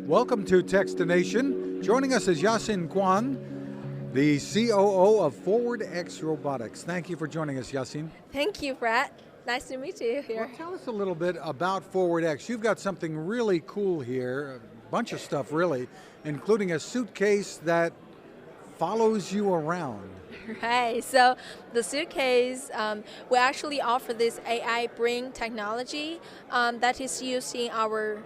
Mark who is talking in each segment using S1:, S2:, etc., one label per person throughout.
S1: Welcome to Techstination. Joining us is Yaxin Guan, the COO of ForwardX Robotics. Thank you for joining us, Yaxin.
S2: Thank you, Brad. Nice to meet you here.
S1: Well, tell us a little bit about ForwardX. You've got something really cool here, a bunch of stuff really, including a suitcase that follows you around.
S2: Right, so the suitcase, we actually offer this AI brain technology that is used in our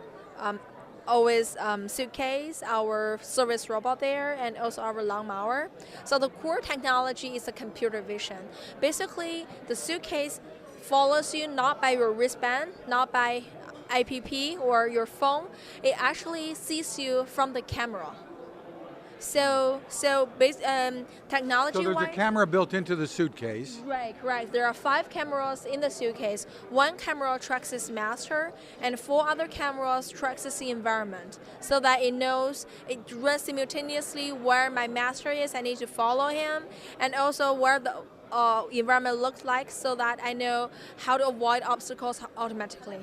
S2: always suitcase, our service robot there, and also our lawnmower. So the core technology is the computer vision. Basically, the suitcase follows you not by your wristband, not by app or your phone. It actually sees you from the camera. So technology-wise...
S1: So there's a camera built into the suitcase.
S2: Right, correct. There are 5 cameras in the suitcase. 1 camera tracks its master, and 4 other cameras tracks its environment, so that it knows, it runs simultaneously where my master is, I need to follow him, and also where the environment looks like, so that I know how to avoid obstacles automatically.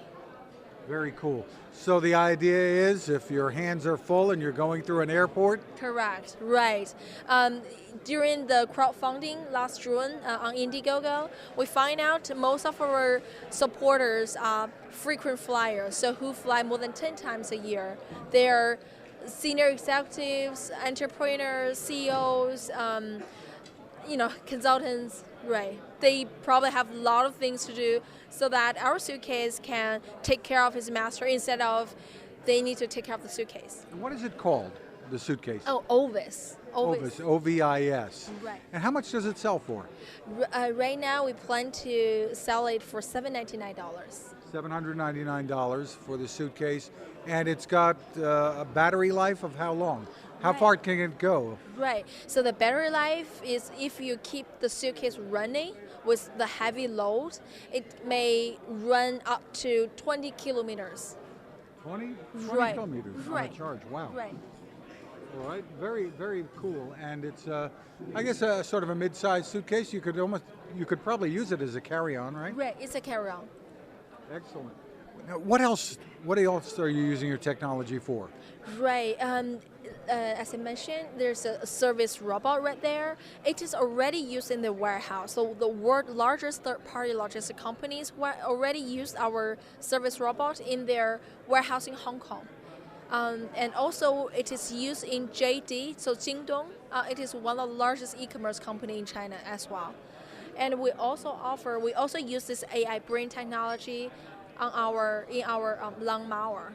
S1: Very cool. So the idea is if your hands are full and you're going through an airport?
S2: Correct, right. During the crowdfunding last June on Indiegogo, we find out most of our supporters are frequent flyers, so who fly more than 10 times a year. They're senior executives, entrepreneurs, CEOs, consultants, right. They probably have a lot of things to do, so that our suitcase can take care of his master instead of they need to take care of the suitcase.
S1: And what is it called, the suitcase?
S2: Oh, Ovis.
S1: Ovis, O-V-I-S.
S2: Right.
S1: And how much does it sell for?
S2: Right now, we plan to sell it for $799.
S1: $799 for the suitcase, and it's got a battery life of how long? How far can it go?
S2: Right, so the battery life is if you keep the suitcase running with the heavy load, it may run up to 20 kilometers.
S1: 20
S2: right.
S1: kilometers
S2: right.
S1: on a charge, wow.
S2: Right.
S1: All right, very, very cool. And it's, I guess, a sort of a mid-sized suitcase. You could probably use it as a carry-on, right?
S2: Right, it's a carry-on.
S1: Excellent. Now, what else are you using your technology for?
S2: Right. As I mentioned, there's a service robot right there. It is already used in the warehouse. So the world's largest third-party logistics companies already use our service robot in their warehouse in Hong Kong. And also it is used in JD, so Jingdong. It is one of the largest e-commerce company in China as well. And we also use this AI brain technology in our lawnmower.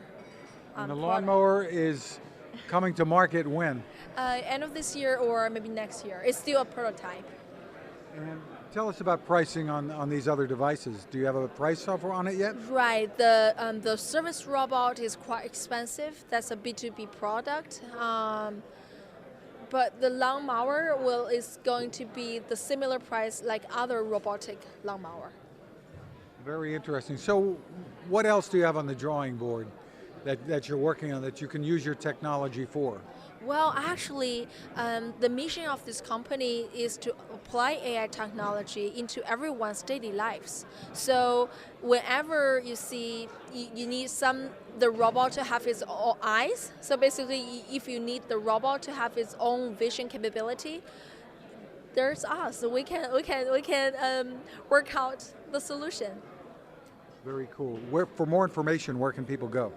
S1: And the lawnmower is coming to market when?
S2: End of this year or maybe next year. It's still a prototype.
S1: And tell us about pricing on these other devices. Do you have a price offer on it yet?
S2: Right. The service robot is quite expensive. That's a B2B product. But the lawnmower is going to be the similar price like other robotic lawnmower.
S1: Very interesting. So what else do you have on the drawing board that you're working on that you can use your technology for?
S2: Well, actually, the mission of this company is to apply AI technology into everyone's daily lives. So whenever you see you need the robot to have its own eyes, so basically if you need the robot to have its own vision capability, there's us. We can work out the solution. Very
S1: cool. For more information, where can people go?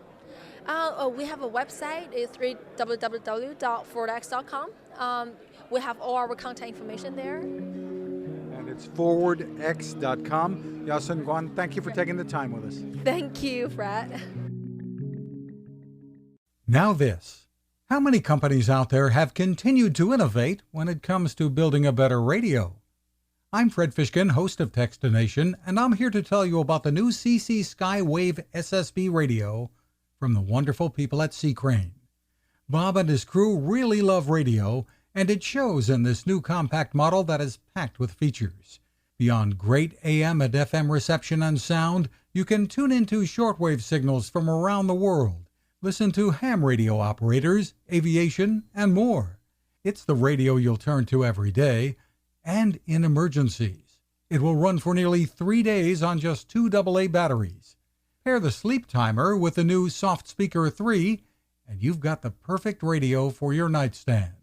S2: We have a website, it's www.forwardx.com. We have all our contact information there.
S1: And it's forwardx.com. Yaxin Guan, thank you for taking the time with us.
S2: Thank you, Fred.
S1: Now this. How many companies out there have continued to innovate when it comes to building a better radio? I'm Fred Fishkin, host of Techstination, and I'm here to tell you about the new CC Skywave SSB radio from the wonderful people at C. Crane. Bob and his crew really love radio, and it shows in this new compact model that is packed with features. Beyond great AM and FM reception and sound, you can tune into shortwave signals from around the world, listen to ham radio operators, aviation, and more. It's the radio you'll turn to every day, and in emergencies. It will run for nearly 3 days on just 2 AA batteries. Pair the sleep timer with the new Soft Speaker 3, and you've got the perfect radio for your nightstand.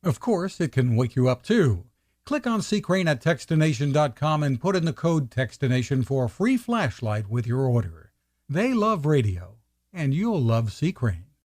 S1: Of course, it can wake you up too. Click on C-Crane at Techstination.com and put in the code Techstination for a free flashlight with your order. They love radio, and you'll love C-Crane.